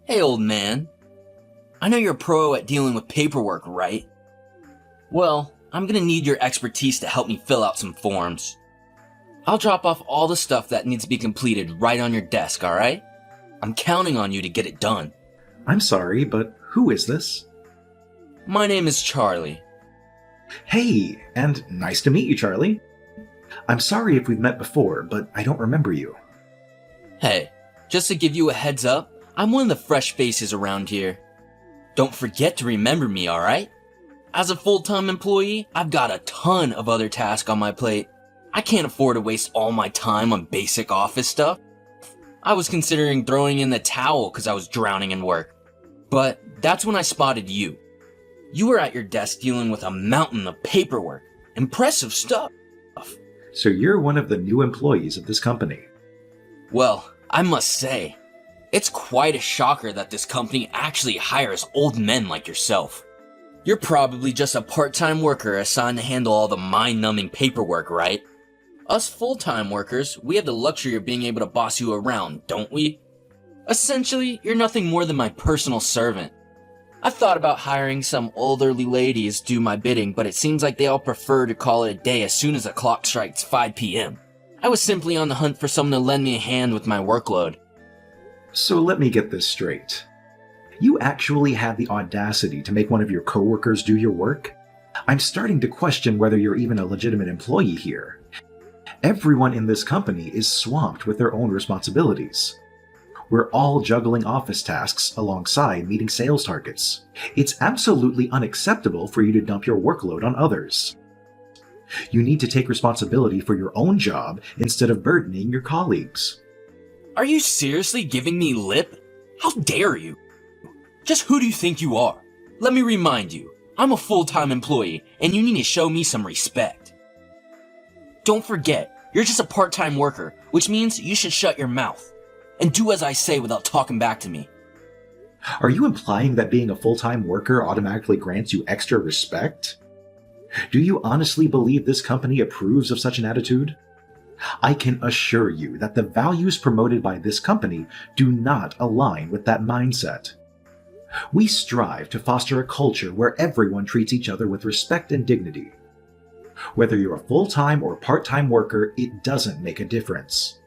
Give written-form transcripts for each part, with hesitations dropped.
Hey, old man. I know you're a pro at dealing with paperwork, right? Well, I'm gonna need your expertise to help me fill out some forms. I'll drop off all the stuff that needs to be completed right on your desk, alright? I'm counting on you to get it done. I'm sorry, but who is this? My name is Charlie. Hey, and nice to meet you, Charlie. I'm sorry if we've met before, but I don't remember you. Hey, just to give you a heads up, I'm one of the fresh faces around here. Don't forget to remember me, alright? As a full-time employee, I've got a ton of other tasks on my plate. I can't afford to waste all my time on basic office stuff. I was considering throwing in the towel because I was drowning in work. But that's when I spotted you. You were at your desk dealing with a mountain of paperwork. Impressive stuff. So you're one of the new employees of this company. Well, I must say, it's quite a shocker that this company actually hires old men like yourself. You're probably just a part-time worker assigned to handle all the mind-numbing paperwork, right? Us full-time workers, we have the luxury of being able to boss you around, don't we? Essentially, you're nothing more than my personal servant. I thought about hiring some elderly ladies to do my bidding, but it seems like they all prefer to call it a day as soon as the clock strikes 5 p.m. I was simply on the hunt for someone to lend me a hand with my workload. So let me get this straight. You actually had the audacity to make one of your coworkers do your work? I'm starting to question whether you're even a legitimate employee here. Everyone in this company is swamped with their own responsibilities. We're all juggling office tasks alongside meeting sales targets. It's absolutely unacceptable for you to dump your workload on others. You need to take responsibility for your own job instead of burdening your colleagues. Are you seriously giving me lip? How dare you? Just who do you think you are? Let me remind you, I'm a full-time employee, and you need to show me some respect. Don't forget, you're just a part-time worker, which means you should shut your mouth and do as I say without talking back to me. Are you implying that being a full-time worker automatically grants you extra respect? Do you honestly believe this company approves of such an attitude? I can assure you that the values promoted by this company do not align with that mindset. We strive to foster a culture where everyone treats each other with respect and dignity. Whether you're a full-time or part-time worker, it doesn't make a difference.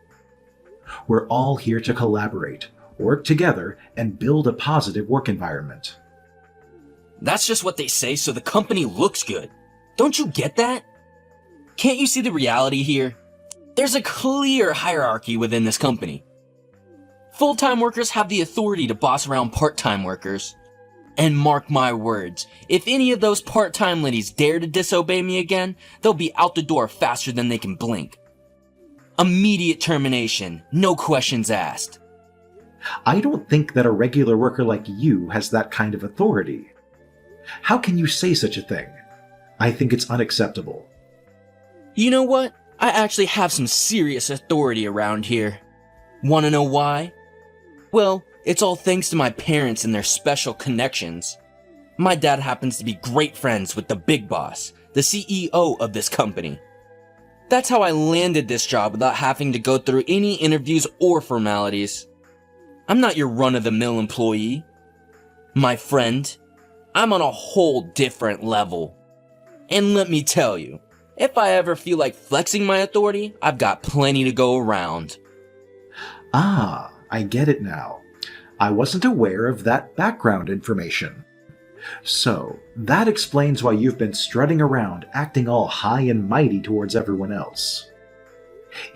We're all here to collaborate, work together, and build a positive work environment. That's just what they say so the company looks good. Don't you get that? Can't you see the reality here? There's a clear hierarchy within this company. Full-time workers have the authority to boss around part-time workers. And mark my words, if any of those part-time ladies dare to disobey me again, they'll be out the door faster than they can blink. Immediate termination, no questions asked. I don't think that a regular worker like you has that kind of authority. How can you say such a thing? I think it's unacceptable. You know what? I actually have some serious authority around here. Wanna know why? Well, it's all thanks to my parents and their special connections. My dad happens to be great friends with the big boss, the CEO of this company. That's how I landed this job without having to go through any interviews or formalities. I'm not your run-of-the-mill employee. My friend, I'm on a whole different level. And let me tell you, if I ever feel like flexing my authority, I've got plenty to go around. Ah, I get it now. I wasn't aware of that background information. So, that explains why you've been strutting around acting all high and mighty towards everyone else.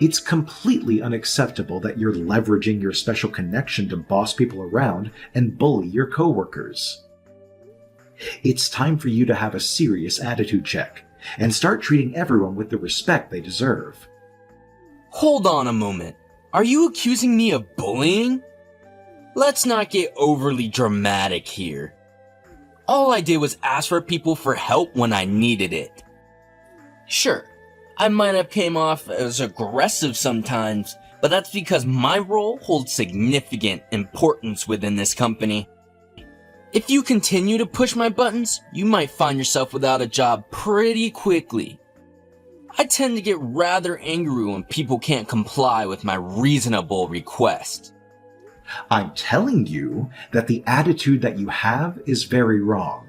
It's completely unacceptable that you're leveraging your special connection to boss people around and bully your coworkers. It's time for you to have a serious attitude check and start treating everyone with the respect they deserve. Hold on a moment. Are you accusing me of bullying? Let's not get overly dramatic here. All I did was ask for people for help when I needed it. Sure, I might have came off as aggressive sometimes, but that's because my role holds significant importance within this company. If you continue to push my buttons, you might find yourself without a job pretty quickly. I tend to get rather angry when people can't comply with my reasonable request. I'm telling you that the attitude that you have is very wrong.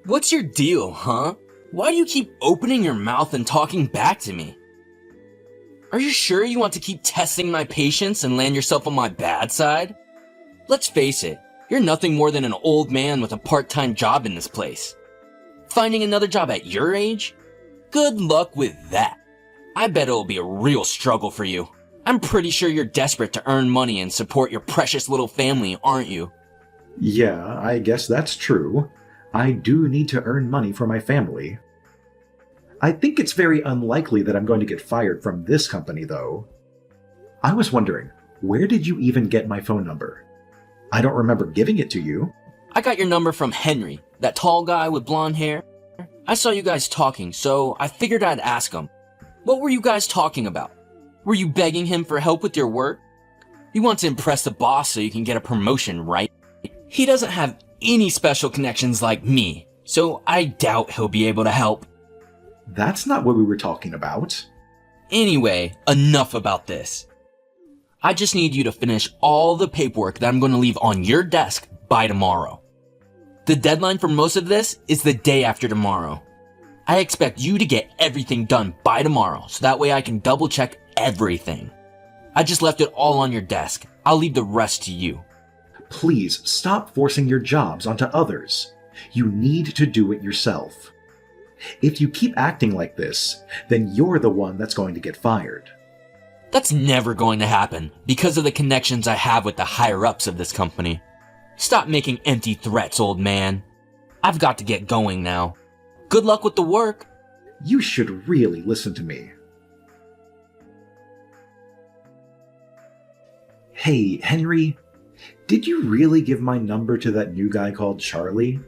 What's your deal, huh? Why do you keep opening your mouth and talking back to me? Are you sure you want to keep testing my patience and land yourself on my bad side? Let's face it, you're nothing more than an old man with a part-time job in this place. Finding another job at your age? Good luck with that. I bet it'll be a real struggle for you. I'm pretty sure you're desperate to earn money and support your precious little family, aren't you? Yeah, I guess that's true. I do need to earn money for my family. I think it's very unlikely that I'm going to get fired from this company, though. I was wondering, where did you even get my phone number? I don't remember giving it to you. I got your number from Henry, that tall guy with blonde hair. I saw you guys talking, so I figured I'd ask him. What were you guys talking about? Were you begging him for help with your work? You want to impress the boss so you can get a promotion, right? He doesn't have any special connections like me, so I doubt he'll be able to help. That's not what we were talking about. Anyway, enough about this. I just need you to finish all the paperwork that I'm going to leave on your desk by tomorrow. The deadline for most of this is the day after tomorrow. I expect you to get everything done by tomorrow, so that way I can double check everything. I just left it all on your desk. I'll leave the rest to you. Please stop forcing your jobs onto others. You need to do it yourself. If you keep acting like this, then you're the one that's going to get fired. That's never going to happen because of the connections I have with the higher-ups of this company. Stop making empty threats, old man. I've got to get going now. Good luck with the work. You should really listen to me. Hey, Henry, did you really give my number to that new guy called Charlie?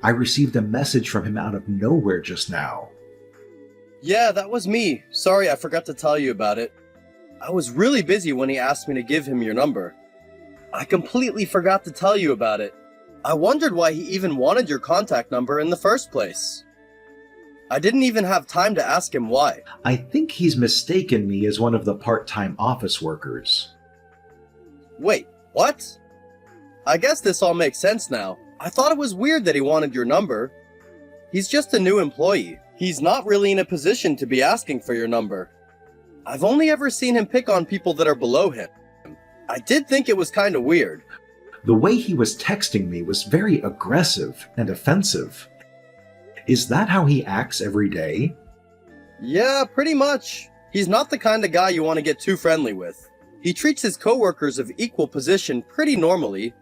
I received a message from him out of nowhere just now. Yeah, that was me. Sorry, I forgot to tell you about it. I was really busy when he asked me to give him your number. I completely forgot to tell you about it. I wondered why he even wanted your contact number in the first place. I didn't even have time to ask him why. I think he's mistaken me as one of the part-time office workers. Wait, what? I guess this all makes sense now. I thought it was weird that he wanted your number. He's just a new employee. He's not really in a position to be asking for your number. I've only ever seen him pick on people that are below him. I did think it was kinda weird. The way he was texting me was very aggressive and offensive. Is that how he acts every day? Yeah, pretty much. He's not the kind of guy you want to get too friendly with. He treats his coworkers of equal position pretty normally.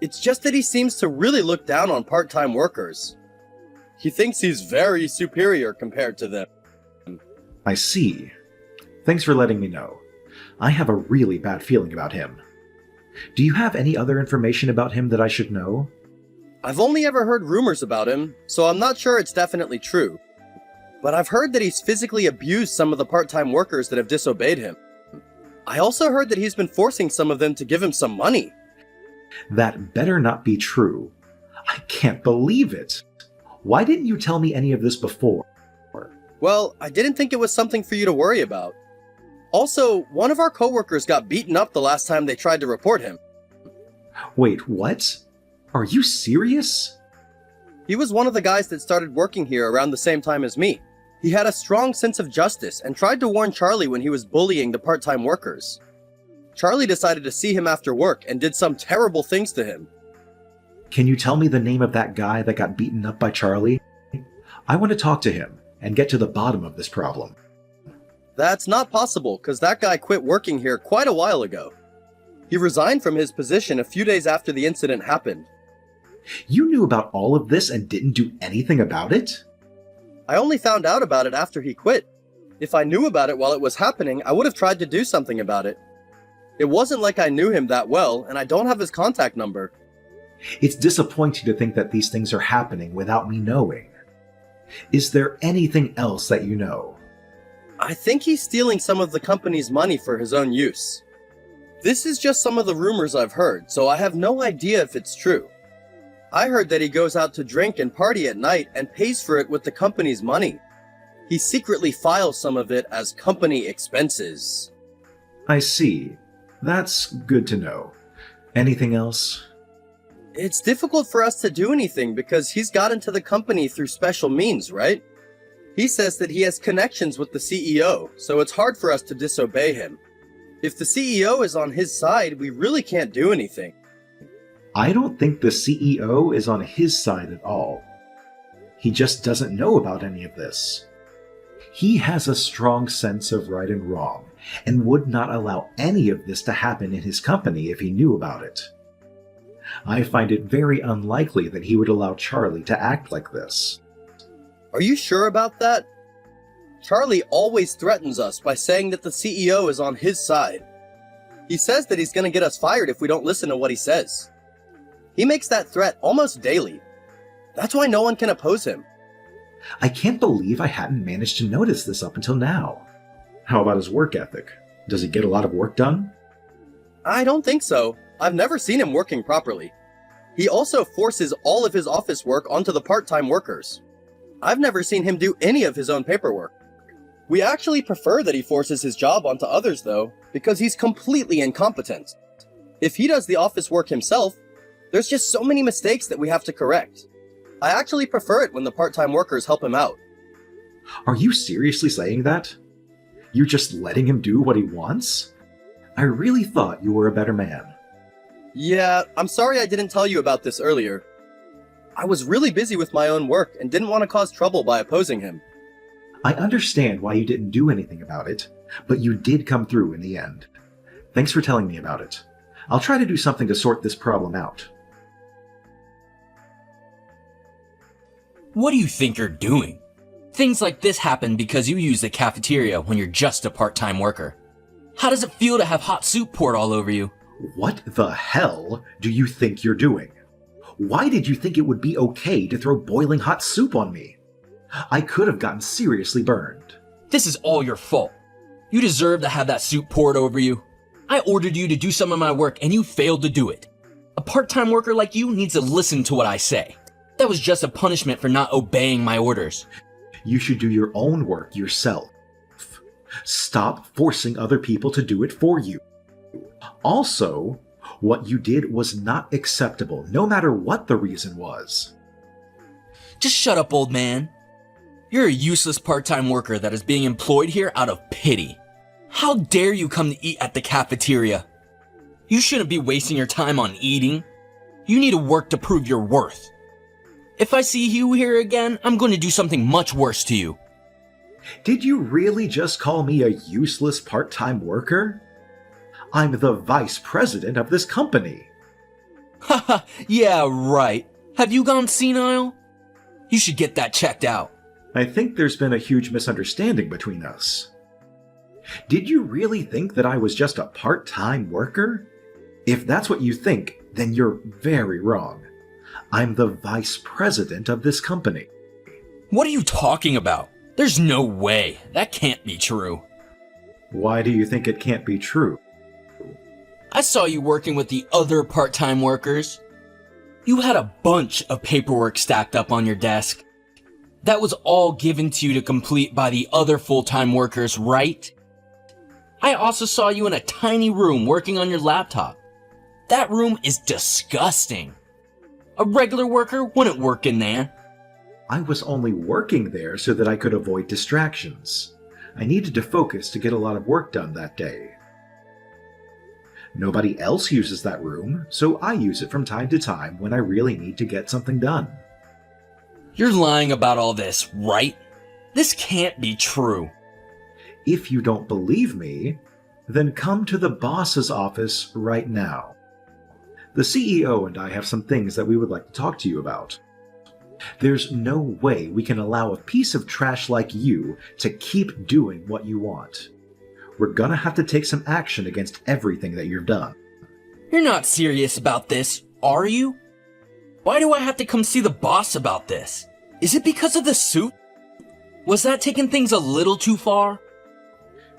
It's just that he seems to really look down on part-time workers. He thinks he's very superior compared to them. I see. Thanks for letting me know. I have a really bad feeling about him. Do you have any other information about him that I should know? I've only ever heard rumors about him, so I'm not sure it's definitely true. But I've heard that he's physically abused some of the part-time workers that have disobeyed him. I also heard that he's been forcing some of them to give him some money. That better not be true. I can't believe it. Why didn't you tell me any of this before? Well, I didn't think it was something for you to worry about. Also, one of our coworkers got beaten up the last time they tried to report him. Wait, what? Are you serious? He was one of the guys that started working here around the same time as me. He had a strong sense of justice and tried to warn Charlie when he was bullying the part-time workers. Charlie decided to see him after work and did some terrible things to him. Can you tell me the name of that guy that got beaten up by Charlie? I want to talk to him and get to the bottom of this problem. That's not possible, because that guy quit working here quite a while ago. He resigned from his position a few days after the incident happened. You knew about all of this and didn't do anything about it? I only found out about it after he quit. If I knew about it while it was happening, I would have tried to do something about it. It wasn't like I knew him that well, and I don't have his contact number. It's disappointing to think that these things are happening without me knowing. Is there anything else that you know? I think he's stealing some of the company's money for his own use. This is just some of the rumors I've heard, so I have no idea if it's true. I heard that he goes out to drink and party at night and pays for it with the company's money. He secretly files some of it as company expenses. I see. That's good to know. Anything else? It's difficult for us to do anything because he's got into the company through special means, right? He says that he has connections with the CEO, so it's hard for us to disobey him. If the CEO is on his side, we really can't do anything. I don't think the CEO is on his side at all. He just doesn't know about any of this. He has a strong sense of right and wrong, and would not allow any of this to happen in his company if he knew about it. I find it very unlikely that he would allow Charlie to act like this. Are you sure about that? Charlie always threatens us by saying that the CEO is on his side. He says that he's going to get us fired if we don't listen to what he says. He makes that threat almost daily. That's why no one can oppose him. I can't believe I hadn't managed to notice this up until now. How about his work ethic? Does he get a lot of work done? I don't think so. I've never seen him working properly. He also forces all of his office work onto the part-time workers. I've never seen him do any of his own paperwork. We actually prefer that he forces his job onto others, though, because he's completely incompetent. If he does the office work himself, there's just so many mistakes that we have to correct. I actually prefer it when the part-time workers help him out. Are you seriously saying that? You're just letting him do what he wants? I really thought you were a better man. Yeah, I'm sorry I didn't tell you about this earlier. I was really busy with my own work and didn't want to cause trouble by opposing him. I understand why you didn't do anything about it, but you did come through in the end. Thanks for telling me about it. I'll try to do something to sort this problem out. What do you think you're doing? Things like this happen because you use the cafeteria when you're just a part-time worker. How does it feel to have hot soup poured all over you? What the hell do you think you're doing? Why did you think it would be okay to throw boiling hot soup on me? I could have gotten seriously burned. This is all your fault. You deserve to have that soup poured over you. I ordered you to do some of my work and you failed to do it. A part-time worker like you needs to listen to what I say. That was just a punishment for not obeying my orders. You should do your own work yourself. Stop forcing other people to do it for you. Also, what you did was not acceptable, no matter what the reason was. Just shut up, old man. You're a useless part-time worker that is being employed here out of pity. How dare you come to eat at the cafeteria? You shouldn't be wasting your time on eating. You need to work to prove your worth. If I see you here again, I'm going to do something much worse to you. Did you really just call me a useless part-time worker? I'm the vice president of this company. Haha, yeah, right. Have you gone senile? You should get that checked out. I think there's been a huge misunderstanding between us. Did you really think that I was just a part-time worker? If that's what you think, then you're very wrong. I'm the vice president of this company. What are you talking about? There's no way. That can't be true. Why do you think it can't be true? I saw you working with the other part-time workers. You had a bunch of paperwork stacked up on your desk. That was all given to you to complete by the other full-time workers, right? I also saw you in a tiny room working on your laptop. That room is disgusting. A regular worker wouldn't work in there. I was only working there so that I could avoid distractions. I needed to focus to get a lot of work done that day. Nobody else uses that room, so I use it from time to time when I really need to get something done. You're lying about all this, right? This can't be true. If you don't believe me, then come to the boss's office right now. The CEO and I have some things that we would like to talk to you about. There's no way we can allow a piece of trash like you to keep doing what you want. We're gonna have to take some action against everything that you've done. You're not serious about this, are you? Why do I have to come see the boss about this? Is it because of the suit? Was that taking things a little too far?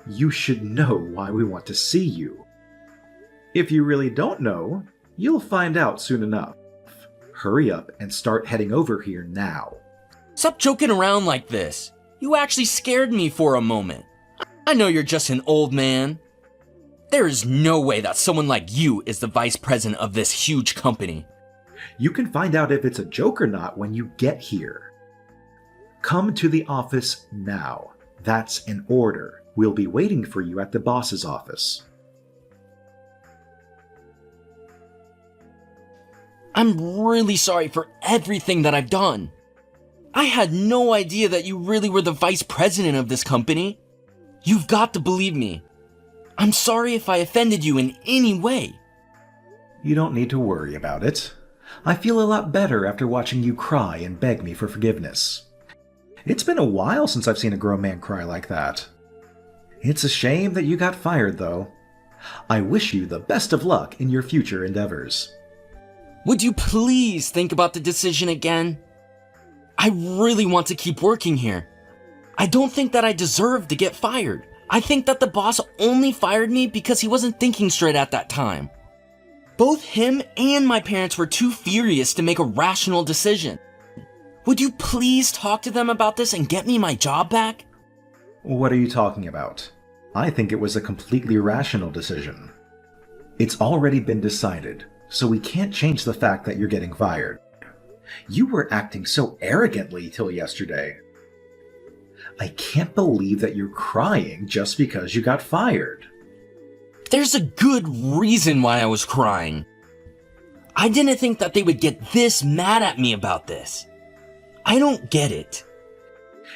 You should know why we want to see you. If you really don't know, you'll find out soon enough. Hurry up and start heading over here now. Stop joking around like this. You actually scared me for a moment. I know you're just an old man. There is no way that someone like you is the vice president of this huge company. You can find out if it's a joke or not when you get here. Come to the office now. That's an order. We'll be waiting for you at the boss's office. I'm really sorry for everything that I've done. I had no idea that you really were the vice president of this company. You've got to believe me. I'm sorry if I offended you in any way. You don't need to worry about it. I feel a lot better after watching you cry and beg me for forgiveness. It's been a while since I've seen a grown man cry like that. It's a shame that you got fired, though. I wish you the best of luck in your future endeavors. Would you please think about the decision again? I really want to keep working here. I don't think that I deserve to get fired. I think that the boss only fired me because he wasn't thinking straight at that time. Both him and my parents were too furious to make a rational decision. Would you please talk to them about this and get me my job back? What are you talking about? I think it was a completely rational decision. It's already been decided, so we can't change the fact that you're getting fired. You were acting so arrogantly till yesterday. I can't believe that you're crying just because you got fired. There's a good reason why I was crying. I didn't think that they would get this mad at me about this. I don't get it.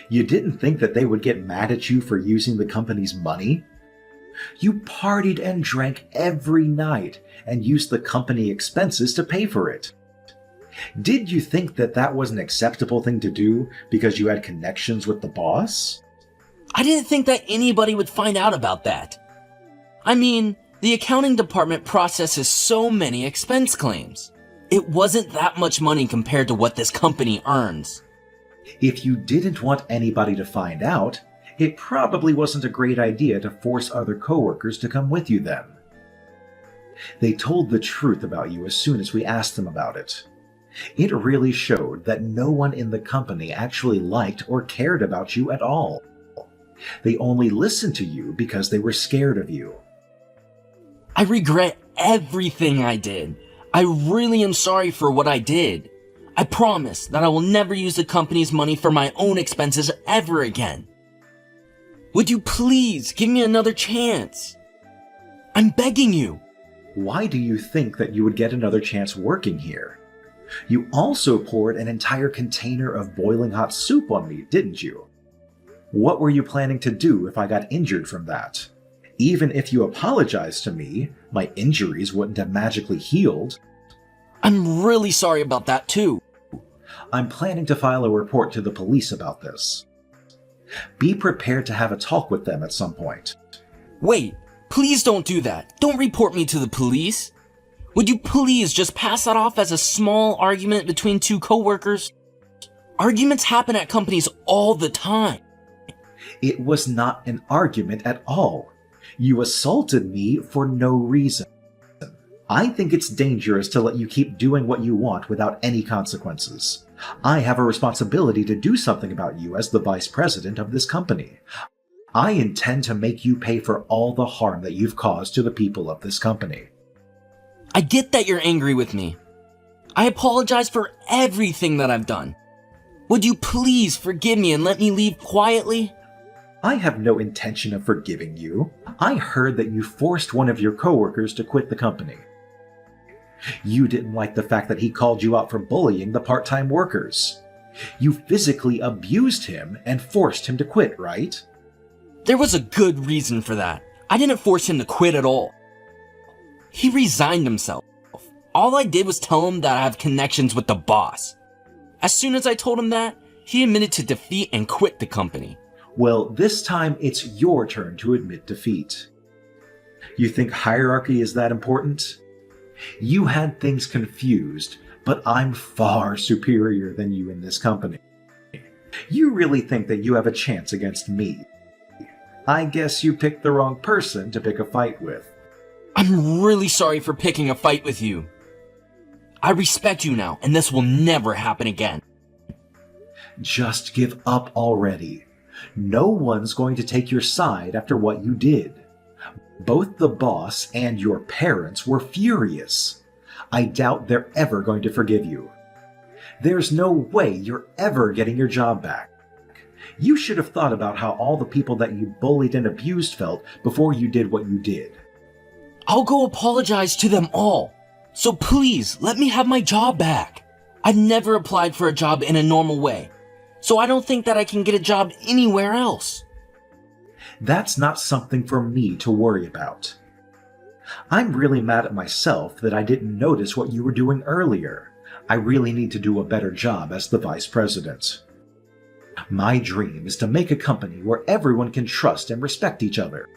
You didn't think that they would get mad at you for using the company's money? You partied and drank every night and used the company expenses to pay for it. Did you think that that was an acceptable thing to do because you had connections with the boss? I didn't think that anybody would find out about that. I mean, the accounting department processes so many expense claims. It wasn't that much money compared to what this company earns. If you didn't want anybody to find out, it probably wasn't a great idea to force other coworkers to come with you then. They told the truth about you as soon as we asked them about it. It really showed that no one in the company actually liked or cared about you at all. They only listened to you because they were scared of you. I regret everything I did. I really am sorry for what I did. I promise that I will never use the company's money for my own expenses ever again. Would you please give me another chance? I'm begging you. Why do you think that you would get another chance working here? You also poured an entire container of boiling hot soup on me, didn't you? What were you planning to do if I got injured from that? Even if you apologized to me, my injuries wouldn't have magically healed. I'm really sorry about that too. I'm planning to file a report to the police about this. Be prepared to have a talk with them at some point. Wait, please don't do that. Don't report me to the police. Would you please just pass that off as a small argument between two coworkers? Arguments happen at companies all the time. It was not an argument at all. You assaulted me for no reason. I think it's dangerous to let you keep doing what you want without any consequences. I have a responsibility to do something about you as the vice president of this company. I intend to make you pay for all the harm that you've caused to the people of this company. I get that you're angry with me. I apologize for everything that I've done. Would you please forgive me and let me leave quietly? I have no intention of forgiving you. I heard that you forced one of your coworkers to quit the company. You didn't like the fact that he called you out for bullying the part-time workers. You physically abused him and forced him to quit, right? There was a good reason for that. I didn't force him to quit at all. He resigned himself. All I did was tell him that I have connections with the boss. As soon as I told him that, he admitted to defeat and quit the company. Well, this time it's your turn to admit defeat. You think hierarchy is that important? You had things confused, but I'm far superior than you in this company. You really think that you have a chance against me? I guess you picked the wrong person to pick a fight with. I'm really sorry for picking a fight with you. I respect you now, and this will never happen again. Just give up already. No one's going to take your side after what you did. Both the boss and your parents were furious. I doubt they're ever going to forgive you. There's no way you're ever getting your job back. You should have thought about how all the people that you bullied and abused felt before you did what you did. I'll go apologize to them all. So please, let me have my job back. I've never applied for a job in a normal way, so I don't think that I can get a job anywhere else. That's not something for me to worry about. I'm really mad at myself that I didn't notice what you were doing earlier. I really need to do a better job as the vice president. My dream is to make a company where everyone can trust and respect each other.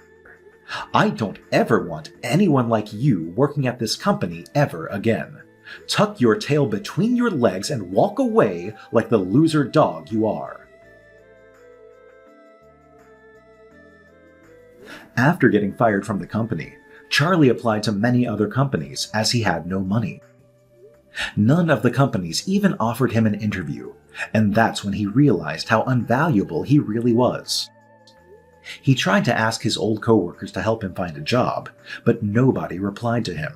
I don't ever want anyone like you working at this company ever again. Tuck your tail between your legs and walk away like the loser dog you are. After getting fired from the company, Charlie applied to many other companies as he had no money. None of the companies even offered him an interview, and that's when he realized how invaluable he really was. He tried to ask his old coworkers to help him find a job, but nobody replied to him.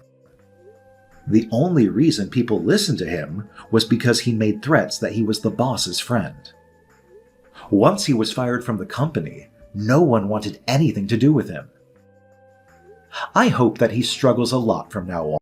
The only reason people listened to him was because he made threats that he was the boss's friend. Once he was fired from the company, no one wanted anything to do with him. I hope that he struggles a lot from now on.